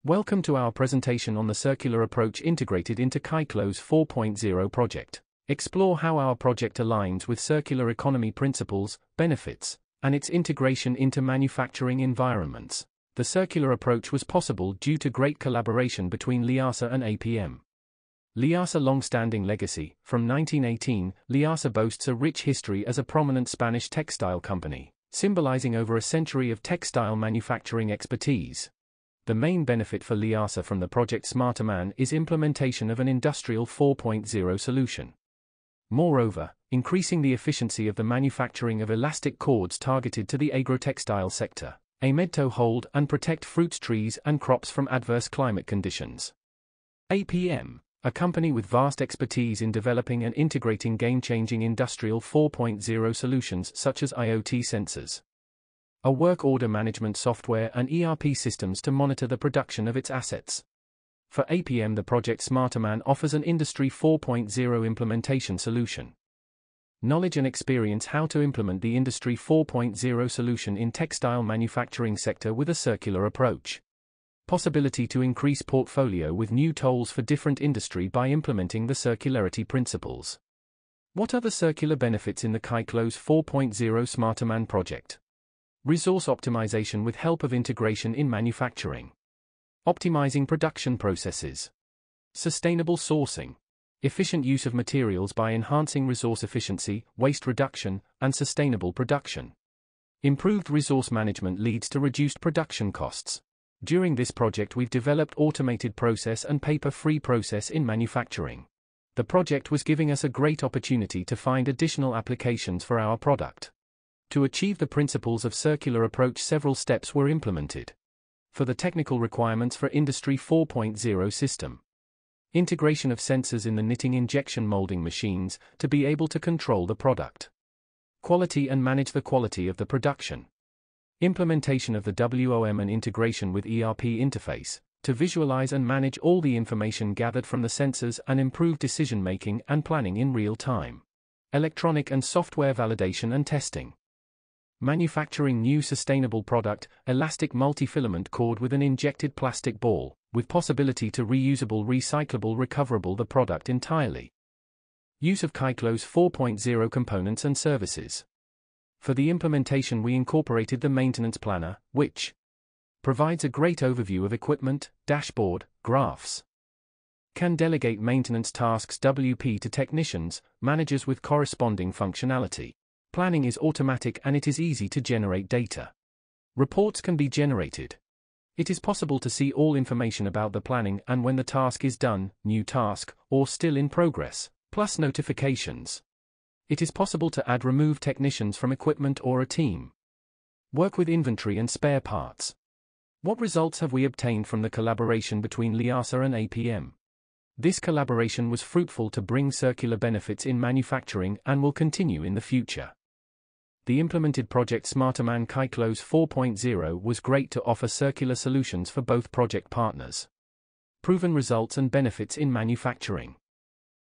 Welcome to our presentation on the circular approach integrated into KYKLOS 4.0 project. Explore how our project aligns with circular economy principles, benefits, and its integration into manufacturing environments. The circular approach was possible due to great collaboration between LIASA and APM. LIASA long-standing legacy. From 1918, LIASA boasts a rich history as a prominent Spanish textile company, symbolizing over a century of textile manufacturing expertise. The main benefit for LIASA from the project SmarterMan is implementation of an Industrial 4.0 solution. Moreover, increasing the efficiency of the manufacturing of elastic cords targeted to the agro-textile sector, aimed to hold and protect fruits trees and crops from adverse climate conditions. APM, a company with vast expertise in developing and integrating game-changing Industrial 4.0 solutions such as IoT sensors, a work order management software and ERP systems to monitor the production of its assets. For APM, the project SmarterMan offers an Industry 4.0 implementation solution. Knowledge and experience how to implement the Industry 4.0 solution in textile manufacturing sector with a circular approach. Possibility to increase portfolio with new tools for different industry by implementing the circularity principles. What are the circular benefits in the KYKLOS 4.0 SmarterMan project? Resource optimization with help of integration in manufacturing. Optimizing production processes. Sustainable sourcing. Efficient use of materials by enhancing resource efficiency, waste reduction, and sustainable production. Improved resource management leads to reduced production costs. During this project we've developed automated process and paper-free process in manufacturing. The project was giving us a great opportunity to find additional applications for our product. To achieve the principles of circular approach, several steps were implemented. For the technical requirements for Industry 4.0 system. Integration of sensors in the knitting injection molding machines to be able to control the product quality and manage the quality of the production. Implementation of the WOM and integration with ERP interface to visualize and manage all the information gathered from the sensors and improve decision-making and planning in real time. Electronic and software validation and testing. Manufacturing new sustainable product, elastic multi-filament cord with an injected plastic ball, with possibility to reusable, recyclable, recoverable the product entirely. Use of KYKLOS 4.0 components and services. For the implementation we incorporated the maintenance planner, which provides a great overview of equipment, dashboard, graphs. Can delegate maintenance tasks WP to technicians, managers with corresponding functionality. Planning is automatic and it is easy to generate data. Reports can be generated. It is possible to see all information about the planning and when the task is done, new task, or still in progress, plus notifications. It is possible to add remove technicians from equipment or a team. Work with inventory and spare parts. What results have we obtained from the collaboration between LIASA and APM? This collaboration was fruitful to bring circular benefits in manufacturing and will continue in the future. The implemented project SmarterMan KYKLOS 4.0 was great to offer circular solutions for both project partners. Proven results and benefits in manufacturing.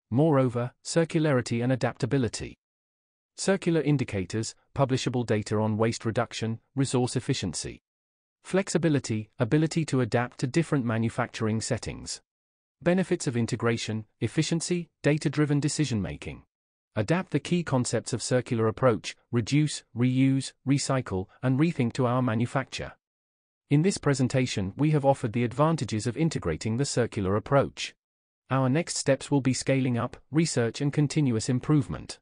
Moreover, circularity and adaptability. Circular indicators, publishable data on waste reduction, resource efficiency. Flexibility, ability to adapt to different manufacturing settings. Benefits of integration, efficiency, data-driven decision-making. Adapt the key concepts of circular approach, reduce, reuse, recycle, and rethink to our manufacture. In this presentation we have offered the advantages of integrating the circular approach. Our next steps will be scaling up, research and continuous improvement.